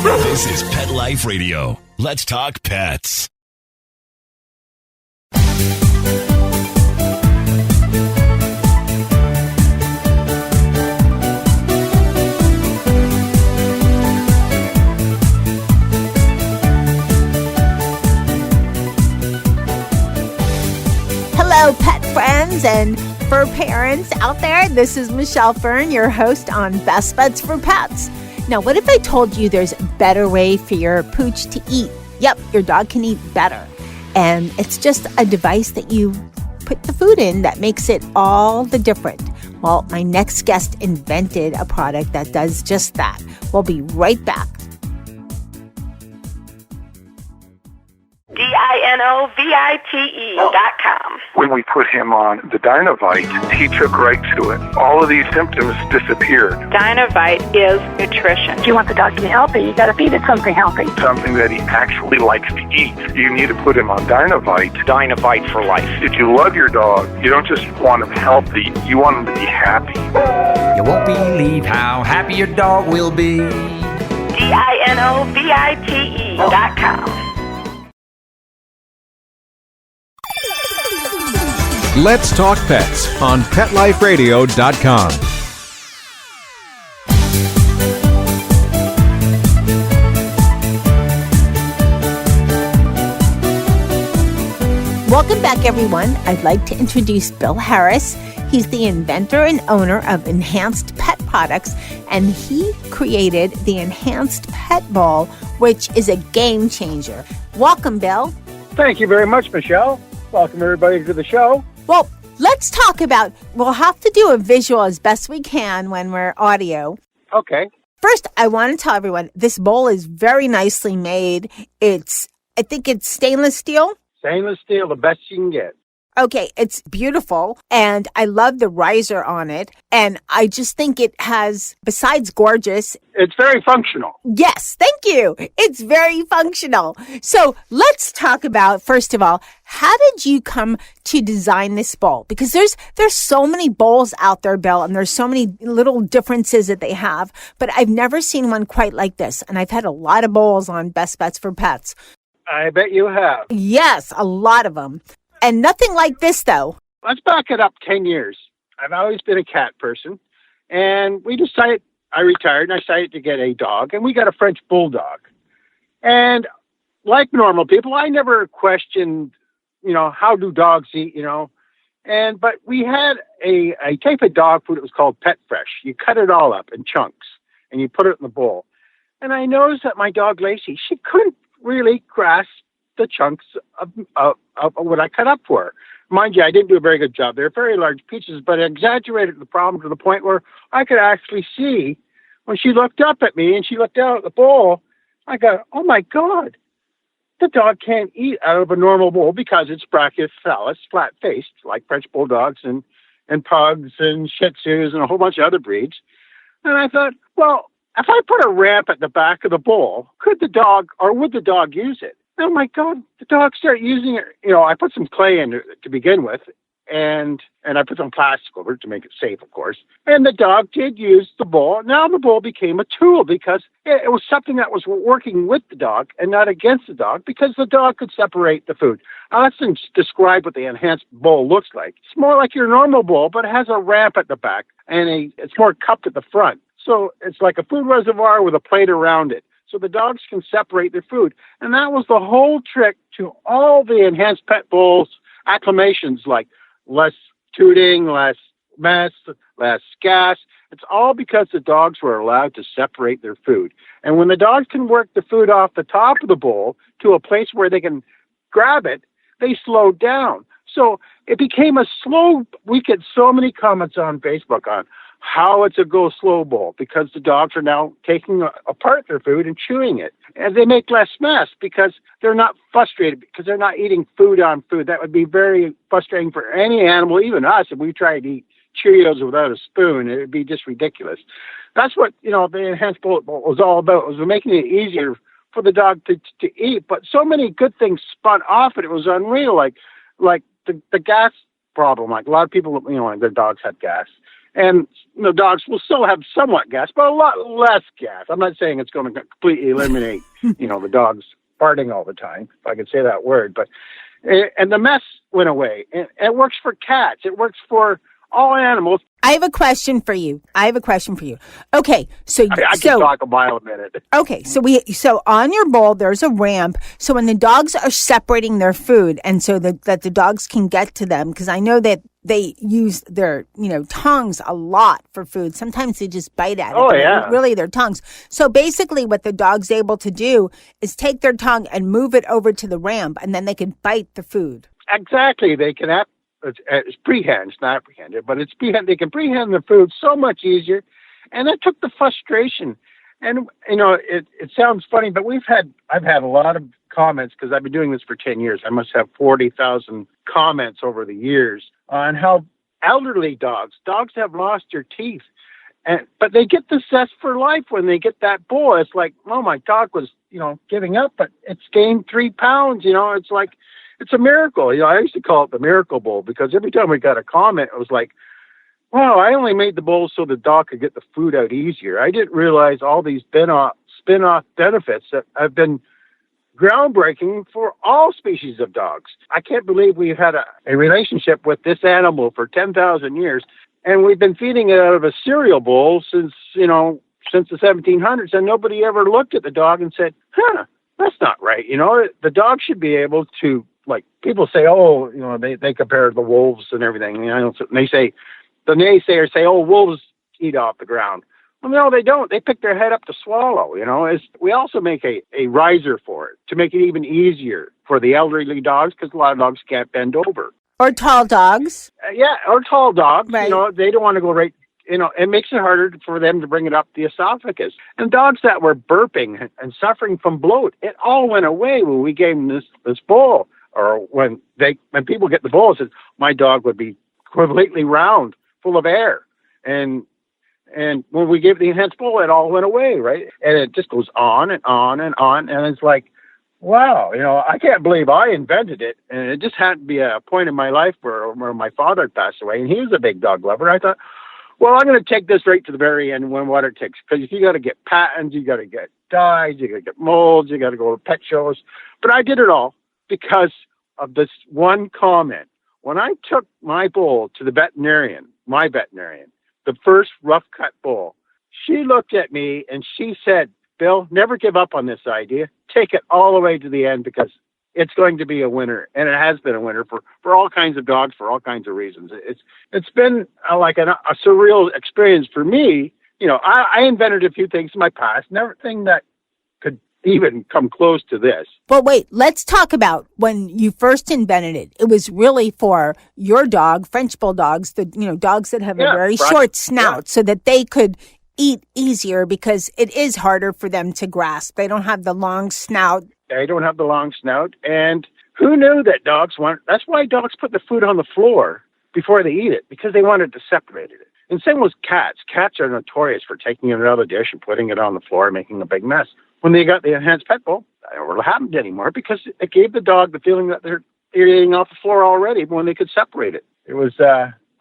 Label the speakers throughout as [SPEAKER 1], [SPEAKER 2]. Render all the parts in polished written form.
[SPEAKER 1] This is Pet Life Radio. Let's talk pets.
[SPEAKER 2] Hello, pet friends and fur parents out there. This is Michelle Fern, your host on Best Bets for Pets. Now, what if I told you there's a better way for your pooch to eat? Yep, your dog can eat better. And it's just a device that you put the food in that makes it all the different. Well, my next guest invented a product that does just that. We'll be right back.
[SPEAKER 3] DINOVITE.com.
[SPEAKER 4] When we put him on the Dynovite, he took right to it. All of these symptoms disappeared.
[SPEAKER 3] Dynovite is nutrition.
[SPEAKER 5] If you want the dog to be healthy, you got to feed it something healthy.
[SPEAKER 4] Something that he actually likes to eat. You need to put him on Dynovite.
[SPEAKER 6] Dynovite for life.
[SPEAKER 4] If you love your dog, you don't just want him healthy, you want him to be happy.
[SPEAKER 6] You won't believe how happy your dog will be.
[SPEAKER 3] DINOVITE.com.
[SPEAKER 7] Let's Talk Pets on PetLifeRadio.com.
[SPEAKER 2] Welcome back, everyone. I'd like to introduce Bill Harris. He's the inventor and owner of Enhanced Pet Products, and he created the Enhanced Pet Bowl, which is a game changer. Welcome, Bill.
[SPEAKER 8] Thank you very much, Michelle. Welcome, everybody, to the show.
[SPEAKER 2] Well, let's talk about, we'll have to do a visual as best we can when we're audio.
[SPEAKER 8] Okay.
[SPEAKER 2] First, I want to tell everyone, this bowl is very nicely made. I think it's stainless steel.
[SPEAKER 8] Stainless steel, the best you can get.
[SPEAKER 2] Okay, it's beautiful, and I love the riser on it, and I just think it has, besides gorgeous...
[SPEAKER 8] It's very functional.
[SPEAKER 2] Yes, thank you. It's very functional. So let's talk about, first of all, how did you come to design this bowl? Because there's so many bowls out there, Bill, and there's so many little differences that they have, but I've never seen one quite like this, and I've had a lot of bowls on Best Bets for Pets.
[SPEAKER 8] I bet you have.
[SPEAKER 2] Yes, a lot of them. And nothing like this, though.
[SPEAKER 8] Let's back it up 10 years. I've always been a cat person. And I retired and I decided to get a dog. And we got a French bulldog. And like normal people, I never questioned, how do dogs eat, but we had a type of dog food that was called Pet Fresh. You cut it all up in chunks and you put it in the bowl. And I noticed that my dog Lacey, she couldn't really grasp the chunks of what I cut up for her. Mind you, I didn't do a very good job. They're very large pieces, but I exaggerated the problem to the point where I could actually see when she looked up at me and she looked down at the bowl, I go, oh my God, the dog can't eat out of a normal bowl because it's brachycephalus, flat-faced, like French bulldogs and pugs and Shih Tzus and a whole bunch of other breeds. And I thought, well, if I put a ramp at the back of the bowl, would the dog use it? Oh my God, the dog started using it. I put some clay in to begin with, and I put some plastic over it to make it safe, of course. And the dog did use the bowl. Now the bowl became a tool because it was something that was working with the dog and not against the dog, because the dog could separate the food. Now let's describe what the enhanced bowl looks like. It's more like your normal bowl, but it has a ramp at the back, and it's more cupped at the front. So it's like a food reservoir with a plate around it, so the dogs can separate their food. And that was the whole trick to all the Enhanced Pet Bowls acclamations, like less tooting, less mess, less gas. It's all because the dogs were allowed to separate their food. And when the dogs can work the food off the top of the bowl to a place where they can grab it, they slowed down. So it became we get so many comments on Facebook on how it's a go slow bowl, because the dogs are now taking apart their food and chewing it. And they make less mess because they're not frustrated, because they're not eating food on food. That would be very frustrating for any animal, even us, if we tried to eat Cheerios without a spoon. It would be just ridiculous. That's what, the Enhanced Bowl was all about, was making it easier for the dog to eat. But so many good things spun off it. It was unreal, like the gas problem. Like a lot of people, their dogs had gas. And dogs will still have somewhat gas, but a lot less gas. I'm not saying it's going to completely eliminate, the dogs farting all the time, if I could say that word. But and the mess went away. And it works for cats. It works for all animals.
[SPEAKER 2] I have a question for you. Okay, so
[SPEAKER 8] I can talk a mile a minute.
[SPEAKER 2] Okay, so on your bowl there's a ramp. So when the dogs are separating their food, and so that the dogs can get to them, because I know that they use their tongues a lot for food. Sometimes they just bite at it.
[SPEAKER 8] Oh yeah,
[SPEAKER 2] really their tongues. So basically, what the dog's able to do is take their tongue and move it over to the ramp, and then they can bite the food.
[SPEAKER 8] Exactly, they can. It's prehand, it's not apprehended, but it's prehand. They can prehand the food so much easier, and that took the frustration. And it sounds funny, but I've had a lot of comments, because I've been doing this for 10 years. I must have 40,000 comments over the years on how elderly dogs have lost their teeth, but they get the zest for life when they get that bowl. It's like, oh, my dog was giving up, but it's gained 3 pounds. It's like. It's a miracle. I used to call it the miracle bowl, because every time we got a comment, it was like, wow, I only made the bowl so the dog could get the food out easier. I didn't realize all these spin-off benefits that have been groundbreaking for all species of dogs. I can't believe we've had a relationship with this animal for 10,000 years, and we've been feeding it out of a cereal bowl since the 1700s, and nobody ever looked at the dog and said, that's not right. The dog should be able to, like people say, they compare the wolves and everything. And they say, the naysayers say, wolves eat off the ground. Well, no, they don't. They pick their head up to swallow. We also make a riser for it to make it even easier for the elderly dogs, because a lot of dogs can't bend over.
[SPEAKER 2] Or tall dogs.
[SPEAKER 8] Or tall dogs.
[SPEAKER 2] Right.
[SPEAKER 8] They don't want to go right. It makes it harder for them to bring it up the esophagus. And dogs that were burping and suffering from bloat, it all went away when we gave them this bowl. Or when people get the bowl, it says, my dog would be completely round, full of air. And when we gave the enhanced bowl, it all went away, right? And it just goes on and on and on. And it's like, wow, I can't believe I invented it. And it just had to be a point in my life where my father passed away, and he was a big dog lover. I thought, well, I'm going to take this right to the very end when what it takes. Because you got to get patents, you got to get dyes, you got to get molds, you got to go to pet shows. But I did it all because of this one comment. When I took my bull to the veterinarian, the first rough cut bull, she looked at me and she said, Bill, never give up on this idea. Take it all the way to the end, because it's going to be a winner. And it has been a winner for all kinds of dogs, for all kinds of reasons. It's been like a surreal experience for me. I invented a few things in my past, nothing that could even come close to this.
[SPEAKER 2] Well, wait, let's talk about when you first invented it. It was really for your dog, French bulldogs, dogs that have a very short snout, so that they could eat easier, because it is harder for them to grasp. They don't have the long snout.
[SPEAKER 8] They don't have the long snout. And who knew that that's why dogs put the food on the floor before they eat it, because they wanted to separate it. And same with cats. Cats are notorious for taking it out of the dish and putting it on the floor and making a big mess. When they got the enhanced pet bowl, that never happened anymore, because it gave the dog the feeling that they're eating off the floor already when they could separate it. It was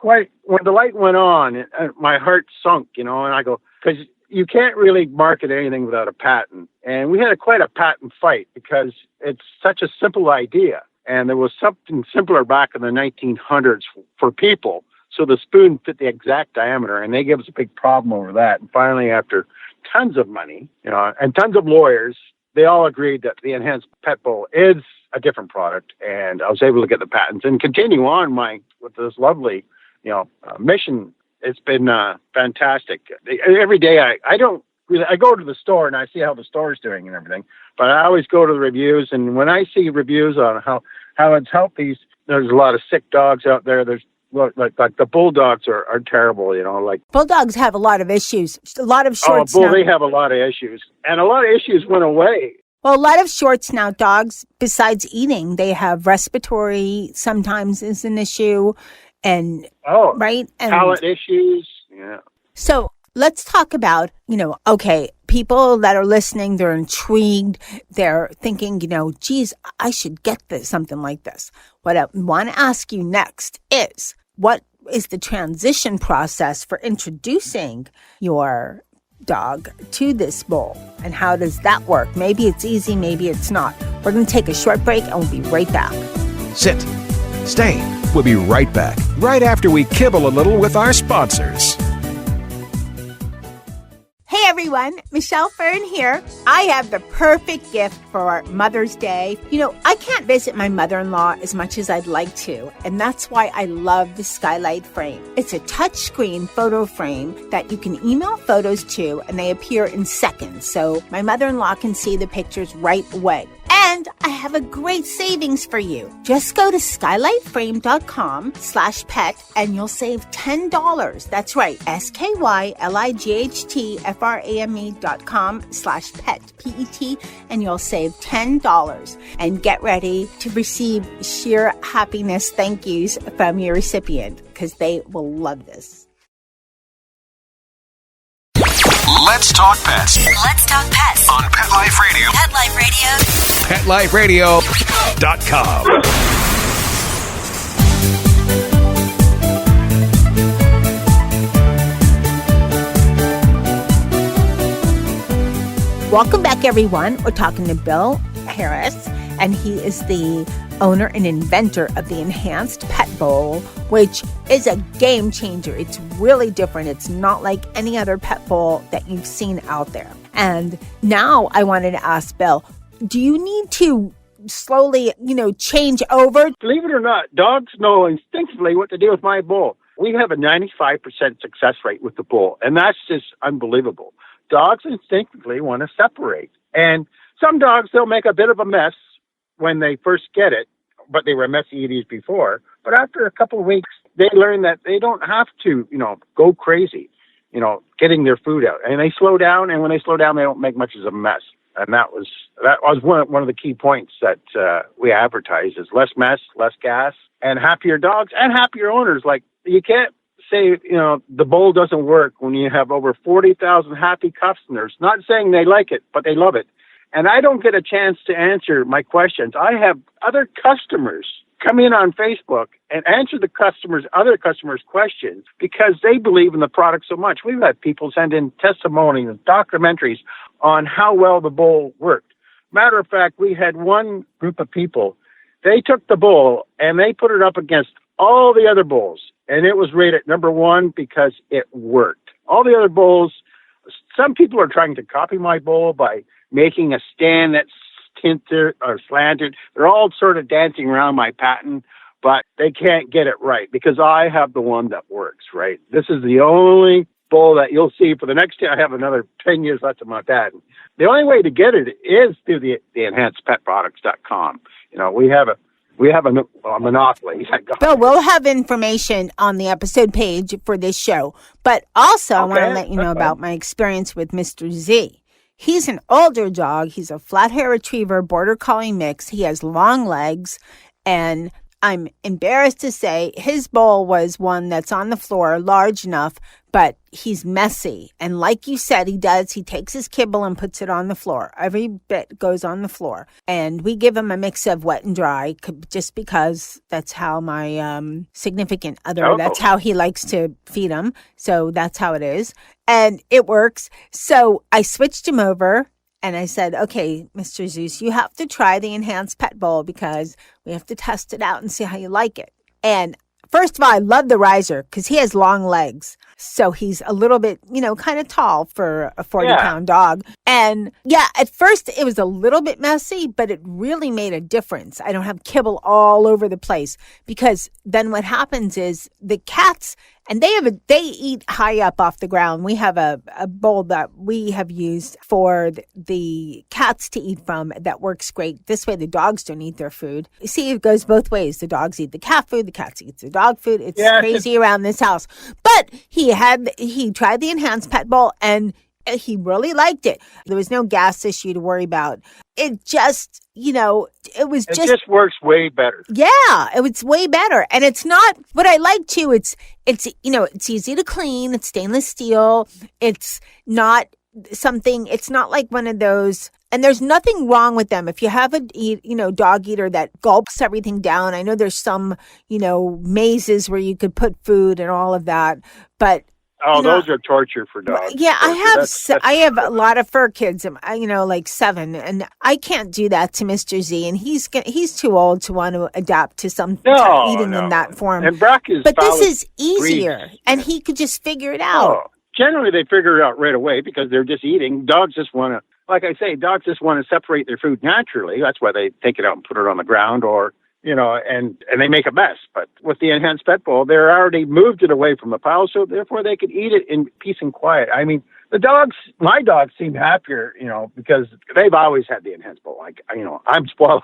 [SPEAKER 8] when the light went on, my heart sunk, and I go, because you can't really market anything without a patent. And we had quite a patent fight, because it's such a simple idea. And there was something simpler back in the 1900s for people. So the spoon fit the exact diameter, and they gave us a big problem over that. And finally, after tons of money, and tons of lawyers, they all agreed that the enhanced pet bowl is a different product. And I was able to get the patents and continue on with this lovely, mission. It's been fantastic. Every day I go to the store and I see how the store is doing and everything, but I always go to the reviews. And when I see reviews on how it's helped there's a lot of sick dogs out there. There's like the bulldogs are terrible, like
[SPEAKER 2] bulldogs have a lot of issues, a lot of short snout.
[SPEAKER 8] They have a lot of issues, and a lot of issues went away.
[SPEAKER 2] Well, a lot of short snout dogs, besides eating, they have respiratory sometimes is an issue, and right, and
[SPEAKER 8] palate issues. Yeah.
[SPEAKER 2] So let's talk about, people that are listening, they're intrigued. They're thinking, geez, I should get something like this. What I want to ask you next is, what is the transition process for introducing your dog to this bowl, and how does that work? Maybe it's easy, maybe it's not. We're going to take a short break and we'll be right back.
[SPEAKER 7] Sit. Stay. We'll be right back, right after we kibble a little with our sponsors.
[SPEAKER 2] Hey everyone, Michelle Fern here. I have the perfect gift for Mother's Day. You know, I can't visit my mother-in-law as much as I'd like to, and that's why I love the Skylight Frame. It's a touchscreen photo frame that you can email photos to, and they appear in seconds, so my mother-in-law can see the pictures right away. And I have a great savings for you. Just go to skylightframe.com/pet and you'll save $10. That's right, skylightframe.com/pet, P-E-T, and you'll save $10. And get ready to receive sheer happiness thank yous from your recipient, because they will love this.
[SPEAKER 7] Let's talk pets.
[SPEAKER 1] Let's talk pets
[SPEAKER 7] On Pet Life Radio.
[SPEAKER 1] Pet Life Radio.
[SPEAKER 7] PetLifeRadio.com.
[SPEAKER 2] Welcome back, everyone. We're talking to Bill Harris, and he is the owner and inventor of the Enhanced Pet Bowl, which is a game changer. It's really different. It's not like any other pet bowl that you've seen out there. And now I wanted to ask Bill, do you need to slowly, change over?
[SPEAKER 8] Believe it or not, dogs know instinctively what to do with my bowl. We have a 95% success rate with the bowl, and that's just unbelievable. Dogs instinctively want to separate. And some dogs, they'll make a bit of a mess when they first get it, but they were messy eaters before. But after a couple of weeks, they learn that they don't have to, go crazy, getting their food out. And they slow down, and when they slow down, they don't make much of a mess. And that was one of the key points that we advertise is less mess, less gas, and happier dogs and happier owners. Like, you can't say, the bowl doesn't work when you have over 40,000 happy customers. Not saying they like it, but they love it. And I don't get a chance to answer my questions. I have other customers come in on Facebook and answer other customers' questions because they believe in the product so much. We've had people send in testimonies and documentaries on how well the bowl worked. Matter of fact, we had one group of people, they took the bowl and they put it up against all the other bowls, and it was rated number one because it worked. All the other bowls, some people are trying to copy my bowl by making a stand that's tinted or slanted. They're all sort of dancing around my patent, but they can't get it right because I have the one that works, right? This is the only bowl that you'll see for the next year. I have another 10 years left of my patent. The only way to get it is through the enhancedpetproducts.com. We have a monopoly.
[SPEAKER 2] Bill, we'll have information on the episode page for this show. But also, I want to let you know about my experience with Mr. Z. He's an older dog. He's a flat hair retriever, border collie mix. He has long legs, and I'm embarrassed to say his bowl was one that's on the floor, large enough, but he's messy. And like you said, he takes his kibble and puts it on the floor. Every bit goes on the floor. And we give him a mix of wet and dry just because that's how my significant other, that's how he likes to feed him. So that's how it is. And it works. So I switched him over. And I said, okay, Mr. Zeus, you have to try the Enhanced Pet Bowl because we have to test it out and see how you like it. And first of all, I love the riser because he has long legs. So he's a little bit, kind of tall for a 40-pound dog. And yeah, at first it was a little bit messy, but it really made a difference. I don't have kibble all over the place because then what happens is the cats, and they eat high up off the ground. We have a bowl that we have used for the cats to eat from that works great. This way the dogs don't eat their food. You see, it goes both ways. The dogs eat the cat food, the cats eat the dog food. It's crazy around this house. But he tried the Enhanced Pet Bowl and he really liked it. There was no gas issue to worry about. It just, it
[SPEAKER 8] just works way better.
[SPEAKER 2] Yeah, it was way better. And it's not what I like too. It's easy to clean. It's stainless steel. It's not like one of those And there's nothing wrong with them. If you have a dog eater that gulps everything down, I know there's some, mazes where you could put food and all of that, but
[SPEAKER 8] those are torture for dogs.
[SPEAKER 2] Yeah,
[SPEAKER 8] Torture.
[SPEAKER 2] I have a lot of fur kids, like 7, and I can't do that to Mr. Z, and he's too old to want to adapt to eating in that form.
[SPEAKER 8] And Brock is,
[SPEAKER 2] but this is easier, and he could just figure it out.
[SPEAKER 8] Oh, generally, they figure it out right away because they're just eating. Dogs just want to, like I say, dogs just want to separate their food naturally. That's why they take it out and put it on the ground, or and they make a mess. But with the enhanced pet bowl, they're already moved it away from the pile, so therefore they could eat it in peace and quiet. I mean, my dogs seem happier, because they've always had the enhanced bowl. Like, I'm spoiled.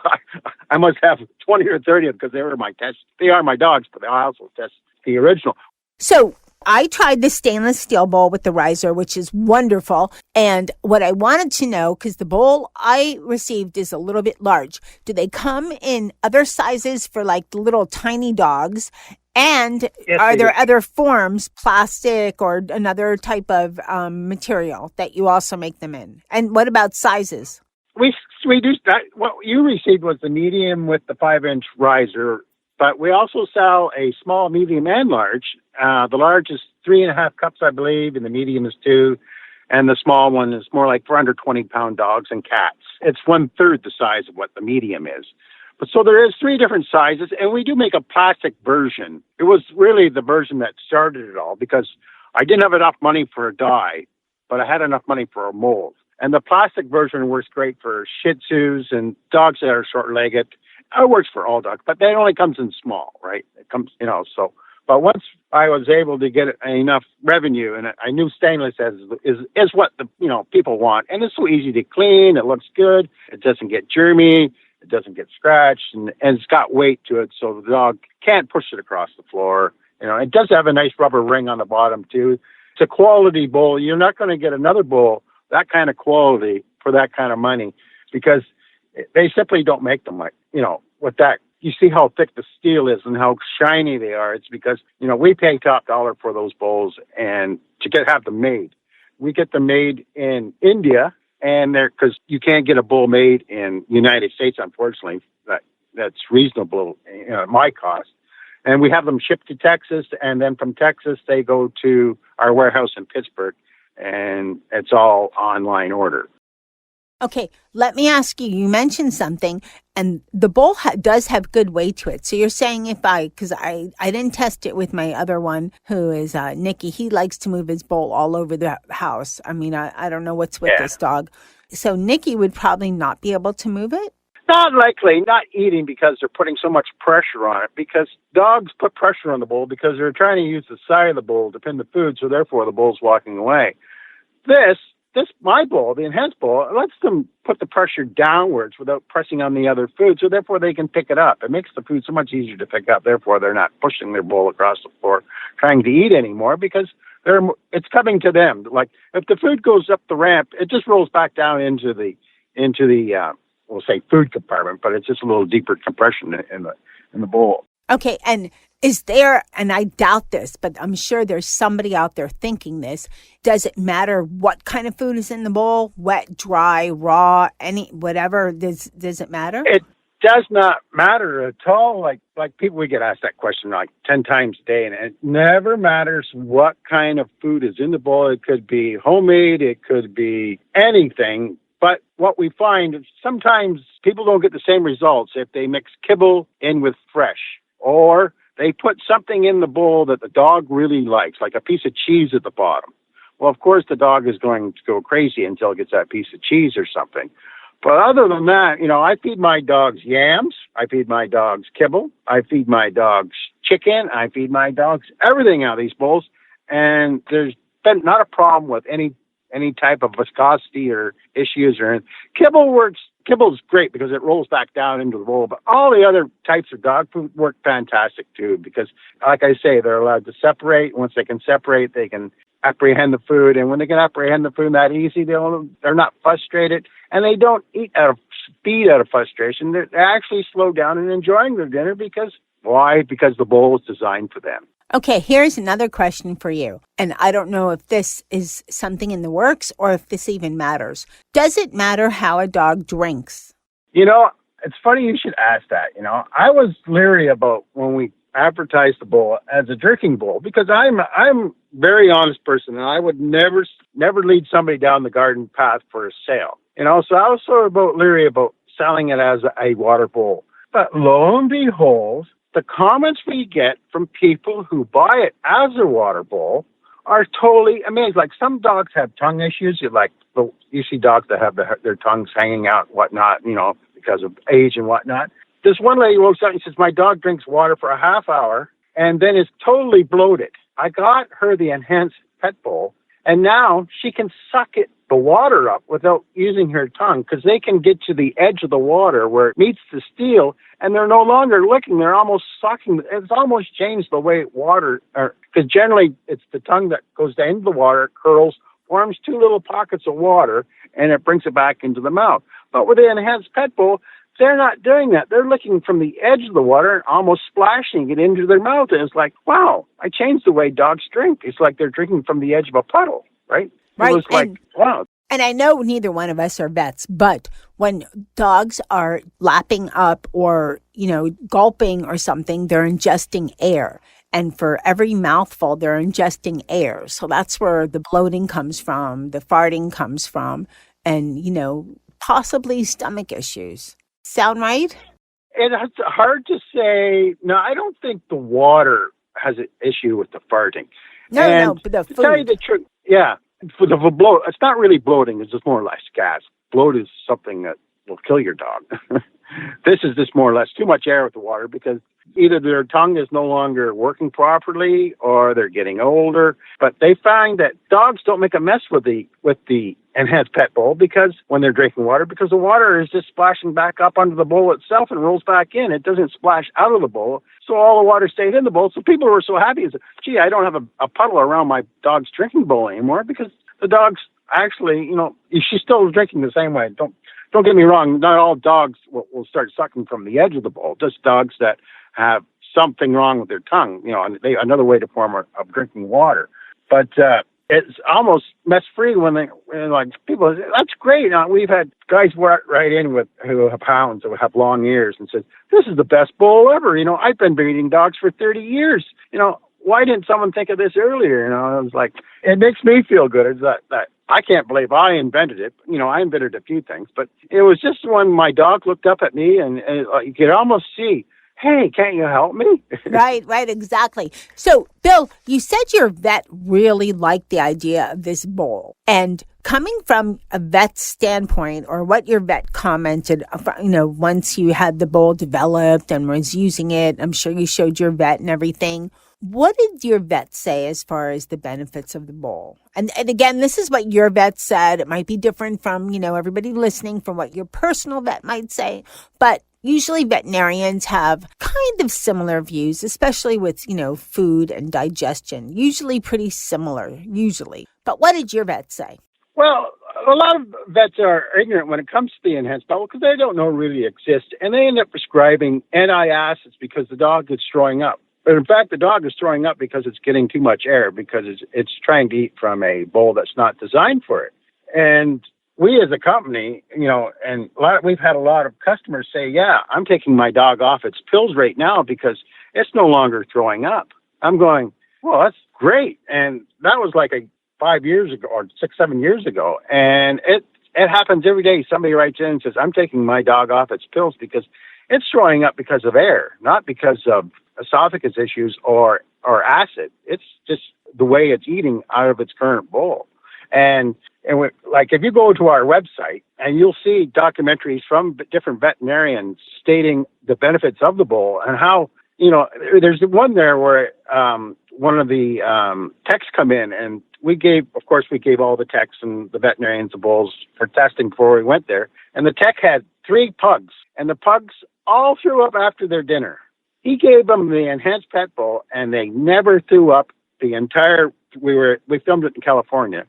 [SPEAKER 8] I must have 20 or 30 because they were my test. They are my dogs, but I also test the original.
[SPEAKER 2] So I tried the stainless steel bowl with the riser, which is wonderful. And what I wanted to know, because the bowl I received is a little bit large, do they come in other sizes for like the little tiny dogs? And
[SPEAKER 8] yes,
[SPEAKER 2] are there other forms, plastic or another type of material that you also make them in? And what about sizes?
[SPEAKER 8] We do that. What you received was the medium with the 5-inch riser. But we also sell a small, medium, and large. The large is 3.5 cups, I believe, and the medium is 2. And the small one is more like for under 20-pound dogs and cats. It's 1/3 the size of what the medium is. But so there is 3 different sizes, and we do make a plastic version. It was really the version that started it all because I didn't have enough money for a dye, but I had enough money for a mold. And the plastic version works great for Shih Tzus and dogs that are short-legged. It works for all dogs, but that only comes in small, right? It comes, so. But once I was able to get enough revenue, and I knew stainless is what the people want, and it's so easy to clean. It looks good. It doesn't get germy. It doesn't get scratched, and it's got weight to it, so the dog can't push it across the floor. It does have a nice rubber ring on the bottom too. It's a quality bowl. You're not going to get another bowl that kind of quality for that kind of money because they simply don't make them like, with that. You see how thick the steel is and how shiny they are. It's because, we pay top dollar for those bowls and to have them made. We get them made in India, and because you can't get a bowl made in United States, unfortunately, that's reasonable at my cost. And we have them shipped to Texas, and then from Texas, they go to our warehouse in Pittsburgh, and it's all online order.
[SPEAKER 2] Okay, let me ask you, you mentioned something, and the bowl does have good weight to it. So you're saying because I didn't test it with my other one, who is Nicky. He likes to move his bowl all over the house. I mean, I don't know what's with this dog. So Nicky would probably not be able to move it?
[SPEAKER 8] Not likely, not eating because they're putting so much pressure on it, because dogs put pressure on the bowl because they're trying to use the side of the bowl to pin the food, so therefore the bowl's walking away. My bowl, the enhanced bowl, lets them put the pressure downwards without pressing on the other food, so therefore they can pick it up. It makes the food so much easier to pick up. Therefore, they're not pushing their bowl across the floor trying to eat anymore because it's coming to them. Like if the food goes up the ramp, it just rolls back down into the we'll say food compartment, but it's just a little deeper compression in the bowl.
[SPEAKER 2] Okay, and is there, and I doubt this, but I'm sure there's somebody out there thinking this, does it matter what kind of food is in the bowl? Wet, dry, raw, whatever? Does it matter?
[SPEAKER 8] It does not matter at all. Like people, we get asked that question like 10 times a day, and it never matters what kind of food is in the bowl. It could be homemade, it could be anything. But what we find is sometimes people don't get the same results if they mix kibble in with fresh, or they put something in the bowl that the dog really likes, like a piece of cheese at the bottom. Well, of course, the dog is going to go crazy until it gets that piece of cheese or something. But other than that, I feed my dogs yams. I feed my dogs kibble. I feed my dogs chicken. I feed my dogs everything out of these bowls. And there's been not a problem with any type of viscosity or issues or anything. Kibble's great because it rolls back down into the bowl, but all the other types of dog food work fantastic too because, like I say, they're allowed to separate. Once they can separate, they can apprehend the food, and when they can apprehend the food that easy, they're not frustrated, and they don't eat out of speed out of frustration. They actually slow down and enjoying their dinner because why? Because the bowl is designed for them.
[SPEAKER 2] Okay, here's another question for you. And I don't know if this is something in the works or if this even matters. Does it matter how a dog drinks?
[SPEAKER 8] It's funny you should ask that. I was leery about when we advertised the bull as a drinking bull because I'm a very honest person and I would never lead somebody down the garden path for a sale. So I was sort of leery about selling it as a water bull. But lo and behold, the comments we get from people who buy it as a water bowl are totally amazing. Like some dogs have tongue issues. You see dogs that have their tongues hanging out, whatnot, because of age and whatnot. This one lady walks out and says, my dog drinks water for a half hour and then is totally bloated. I got her the enhanced pet bowl, and now she can suck the water up without using her tongue because they can get to the edge of the water where it meets the steel, and they're no longer licking. They're almost sucking. It's almost changed the way water, because generally it's the tongue that goes into the water, curls, forms two little pockets of water, and it brings it back into the mouth. But with the enhanced pet bowl, they're not doing that. They're licking from the edge of the water and almost splashing it into their mouth. And it's like, wow, I changed the way dogs drink. It's like they're drinking from the edge of a puddle, right?
[SPEAKER 2] Right.
[SPEAKER 8] It was like, wow.
[SPEAKER 2] And I know neither one of us are vets, but when dogs are lapping up or, gulping or something, they're ingesting air. And for every mouthful, they're ingesting air. So that's where the bloating comes from, the farting comes from, and, possibly stomach issues. Sound right?
[SPEAKER 8] It's hard to say. No, I don't think the water has an issue with the farting.
[SPEAKER 2] No, but the food.
[SPEAKER 8] To tell you the truth, yeah. For the bloat, it's not really bloating. It's just more or less gas. Bloat is something that will kill your dog. This is just more or less too much air with the water because either their tongue is no longer working properly or they're getting older. But they find that dogs don't make a mess with the enhanced pet bowl because when they're drinking water, because the water is just splashing back up onto the bowl itself and rolls back in. It doesn't splash out of the bowl. So all the water stayed in the bowl. So people were so happy. Gee, I don't have a puddle around my dog's drinking bowl anymore because the dog's actually, she's still drinking the same way. Don't get me wrong. Not all dogs will start sucking from the edge of the bowl. Just dogs that have something wrong with their tongue, another way to form of drinking water. But it's almost mess-free when people, that's great. We've had guys walk right in who have hounds who have long ears and says, this is the best bowl ever. I've been breeding dogs for 30 years. Why didn't someone think of this earlier? I was like, it makes me feel good. It's that I can't believe I invented it. I invented a few things, but it was just when my dog looked up at me and you could almost see, hey, can't you help me?
[SPEAKER 2] Right, exactly. So, Bill, you said your vet really liked the idea of this bowl. And coming from a vet's standpoint, or what your vet commented, once you had the bowl developed and was using it, I'm sure you showed your vet and everything. What did your vet say as far as the benefits of the bowl? And again, this is what your vet said. It might be different from, everybody listening from what your personal vet might say. But usually veterinarians have kind of similar views, especially with, food and digestion. Usually pretty similar, usually. But what did your vet say?
[SPEAKER 8] Well, a lot of vets are ignorant when it comes to the enhanced bowel because they don't know really exist. And they end up prescribing anti-acids because the dog is throwing up. But in fact, the dog is throwing up because it's getting too much air because it's trying to eat from a bowl that's not designed for it. And we as a company, and we've had a lot of customers say, yeah, I'm taking my dog off its pills right now because it's no longer throwing up. I'm going, well, that's great. And that was like 5 years ago or 6-7 years ago. And it happens every day. Somebody writes in and says, I'm taking my dog off its pills because it's throwing up because of air, not because of esophagus issues or acid. It's just the way it's eating out of its current bowl. And if you go to our website and you'll see documentaries from different veterinarians stating the benefits of the bowl and how, there's one there where one of the techs come in and we gave all the techs and the veterinarians the bowls for testing before we went there. And the tech had 3 pugs and the pugs all threw up after their dinner. He gave them the enhanced pet bowl and they never threw up the entire, we filmed it in California.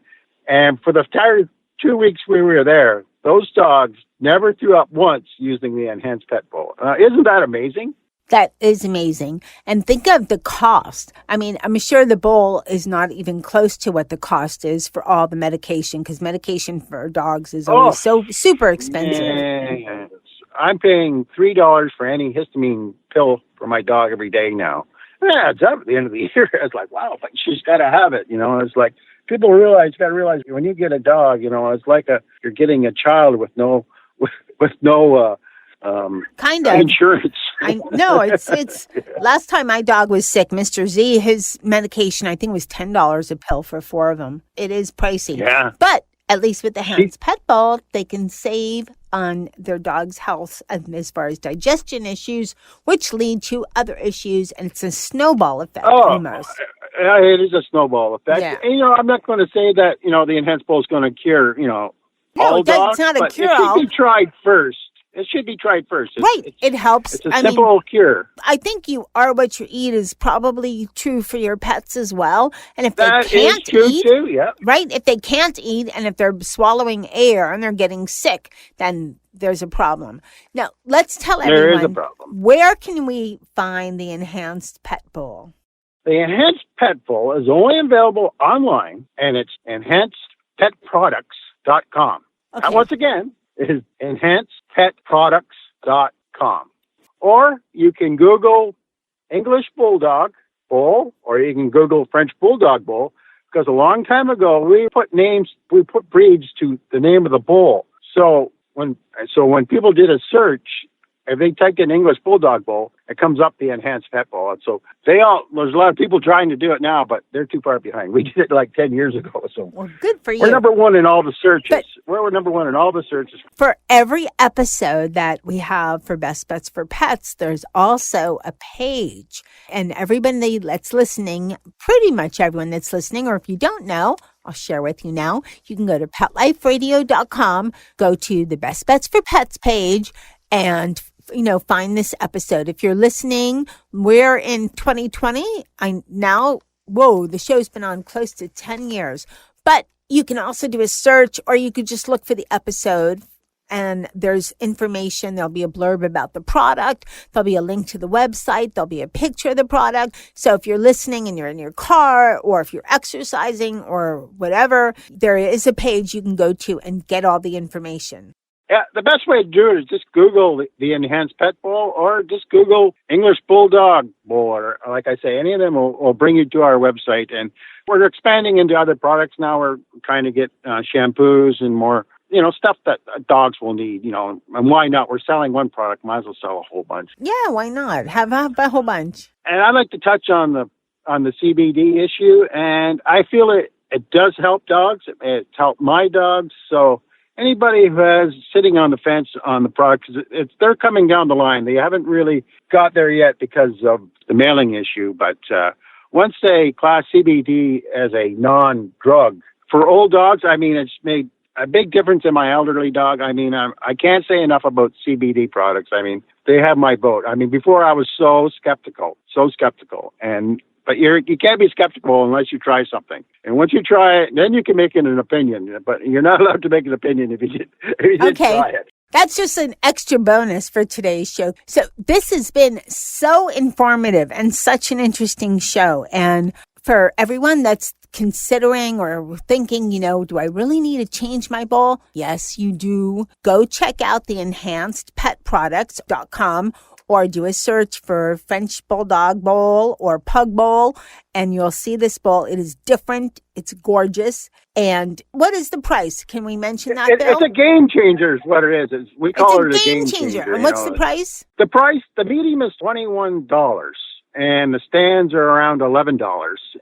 [SPEAKER 8] And for the entire 2 weeks we were there, those dogs never threw up once using the enhanced pet bowl. Isn't that amazing?
[SPEAKER 2] That is amazing. And think of the cost. I mean, I'm sure the bowl is not even close to what the cost is for all the medication, because medication for dogs is always so super expensive.
[SPEAKER 8] Yes. I'm paying $3 for any histamine pill for my dog every day now. It adds up at the end of the year. It's like, wow, but she's got to have it. It's like people got to realize when you get a dog, it's like you're getting a child with no
[SPEAKER 2] kind of
[SPEAKER 8] insurance.
[SPEAKER 2] No, it's last time my dog was sick, Mr. Z, his medication, I think, was $10 a pill for 4 of them. It is pricey.
[SPEAKER 8] Yeah.
[SPEAKER 2] But at least with the Hans Pet Bowl, they can save on their dog's health as far as digestion issues, which lead to other issues. And it's a snowball effect almost.
[SPEAKER 8] It is a snowball effect.
[SPEAKER 2] Yeah.
[SPEAKER 8] And, I'm not going to say that, the enhanced bowl is going to cure, all dogs.
[SPEAKER 2] It's not a
[SPEAKER 8] but
[SPEAKER 2] cure-all.
[SPEAKER 8] It should be tried first. It should be tried first.
[SPEAKER 2] It helps.
[SPEAKER 8] It's a simple cure.
[SPEAKER 2] I think you are what you eat is probably true for your pets as well. And if
[SPEAKER 8] that
[SPEAKER 2] they can't
[SPEAKER 8] is true
[SPEAKER 2] eat,
[SPEAKER 8] too, yeah.
[SPEAKER 2] Right? If they can't eat and if they're swallowing air and they're getting sick, then there's a problem. Now, let's tell everyone,
[SPEAKER 8] there is a problem.
[SPEAKER 2] Where can we find the Enhanced Pet Bowl?
[SPEAKER 8] The Enhanced Pet Bowl is only available online, and it's enhancedpetproducts.com.
[SPEAKER 2] Okay.
[SPEAKER 8] And once again, it is enhancedpetproducts.com. Or you can Google English Bulldog Bowl, or you can Google French Bulldog Bowl, because a long time ago we put breeds to the name of the bowl. So when people did a search, if they typed in English Bulldog Bowl, it comes up the Enhanced Pet Bowl. And so there's a lot of people trying to do it now, but they're too far behind. We did it like 10 years ago. So
[SPEAKER 2] well, good for you.
[SPEAKER 8] We're number one in all the searches. We're number one in all the searches.
[SPEAKER 2] For every episode that we have for Best Bets for Pets, there's also a page. And everybody that's listening, pretty much everyone that's listening, or if you don't know, I'll share with you now. You can go to PetLifeRadio.com, go to the Best Bets for Pets page, and find this episode. If you're listening, we're in 2020. The show's been on close to 10 years. But you can also do a search, or you could just look for the episode, and there's information. There'll be a blurb about the product. There'll be a link to the website. There'll be a picture of the product. So if you're listening and you're in your car, or if you're exercising or whatever, there is a page you can go to and get all the information.
[SPEAKER 8] Yeah, the best way to do it is just Google the Enhanced Pet Bowl, or just Google English Bulldog Bowl, or like I say, any of them will bring you to our website. And we're expanding into other products now. We're trying to get shampoos and more, stuff that dogs will need, and why not? We're selling one product, might as well sell a whole bunch.
[SPEAKER 2] Yeah, why not? Have a whole bunch. And
[SPEAKER 8] I'd like to touch on the CBD issue, and I feel it does help dogs. It's helped my dogs, so anybody who is sitting on the fence on the product, they're coming down the line. They haven't really got there yet because of the mailing issue. But once they class CBD as a non-drug for old dogs, it's made a big difference in my elderly dog. I can't say enough about CBD products. They have my vote. Before I was so skeptical. But you can't be skeptical unless you try something. And once you try it, then you can make it an opinion. But you're not allowed to make an opinion if you didn't try it.
[SPEAKER 2] That's just an extra bonus for today's show. So this has been so informative and such an interesting show. And for everyone that's considering or thinking, do I really need to change my bowl? Yes, you do. Go check out the enhancedpetproducts.com, or do a search for French Bulldog Bowl or Pug Bowl, and you'll see this bowl. It is different. It's gorgeous. And what is the price? Can we mention that, Bill?
[SPEAKER 8] It's a game changer is what it is. We call it a game changer.
[SPEAKER 2] And what's the price?
[SPEAKER 8] The medium is $21, and the stands are around $11.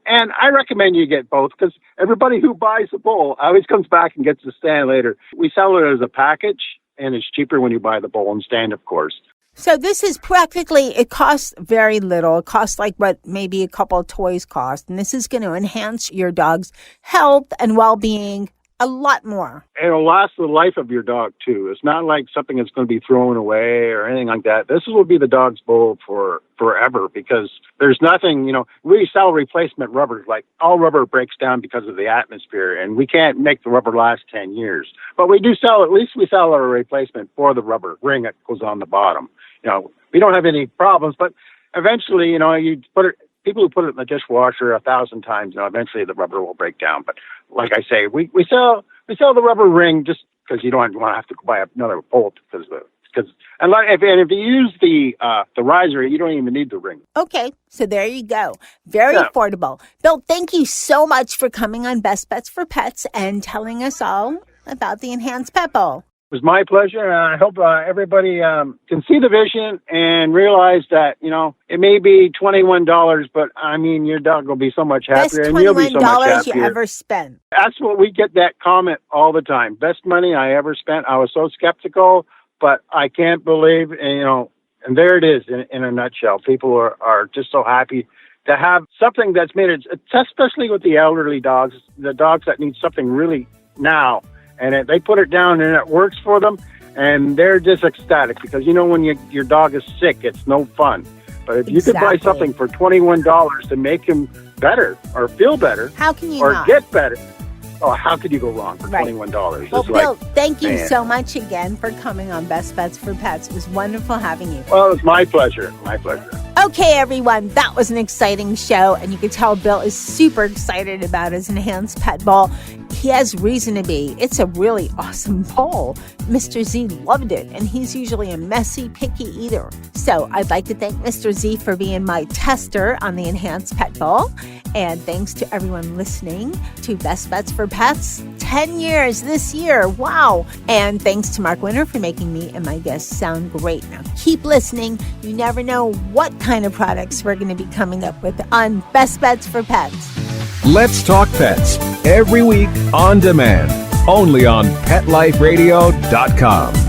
[SPEAKER 8] And I recommend you get both, because everybody who buys the bowl always comes back and gets the stand later. We sell it as a package, and it's cheaper when you buy the bowl and stand, of course.
[SPEAKER 2] So this is it costs very little. It costs like what maybe a couple of toys cost. And this is going to enhance your dog's health and well-being A lot more.
[SPEAKER 8] It'll last the life of your dog, too. It's not like something that's going to be thrown away or anything like that. This will be the dog's bowl for forever because there's nothing, we sell replacement rubbers. Like all rubber breaks down because of the atmosphere, and we can't make the rubber last 10 years. But we do sell, at least we sell a replacement for the rubber ring that goes on the bottom. We don't have any problems, but eventually, you put it, people who put it in the dishwasher 1,000 times, eventually the rubber will break down. But like I say, we sell the rubber ring just because you don't want to have to buy another bolt if you use the riser, you don't even need the ring.
[SPEAKER 2] Okay, so there you go. Very affordable. Bill, thank you so much for coming on Best Bets for Pets and telling us all about the Enhanced Pet Bowl.
[SPEAKER 8] It was my pleasure, and I hope everybody can see the vision and realize that, it may be $21, but, your dog will be so much happier, and you'll be so much happier.
[SPEAKER 2] Best $21 you ever spent.
[SPEAKER 8] That's what we get that comment all the time. Best money I ever spent. I was so skeptical, but I can't believe, and there it is in a nutshell. People are just so happy to have something that's made it, especially with the elderly dogs, the dogs that need something really now. And they put it down and it works for them, and they're just ecstatic because, when your dog is sick, it's no fun. But if you could buy something for $21 to make him better or feel better,
[SPEAKER 2] how can you
[SPEAKER 8] not? Get better? Oh, how could you go wrong for $21?
[SPEAKER 2] Well, Bill, thank you so much again for coming on Best Bets for Pets. It was wonderful having you.
[SPEAKER 8] Well, it was my pleasure. My pleasure.
[SPEAKER 2] Okay, everyone, that was an exciting show, and you can tell Bill is super excited about his Enhanced Pet Bowl. He has reason to be. It's a really awesome bowl. Mr. Z loved it, and he's usually a messy, picky eater. So I'd like to thank Mr. Z for being my tester on the Enhanced Pet Bowl. And thanks to everyone listening to Best Bets for Pets. 10 years this year. Wow. And thanks to Mark Winter for making me and my guests sound great. Now keep listening. You never know what kind of products we're going to be coming up with on Best Bets for Pets.
[SPEAKER 7] Let's Talk Pets, every week on demand, only on PetLifeRadio.com.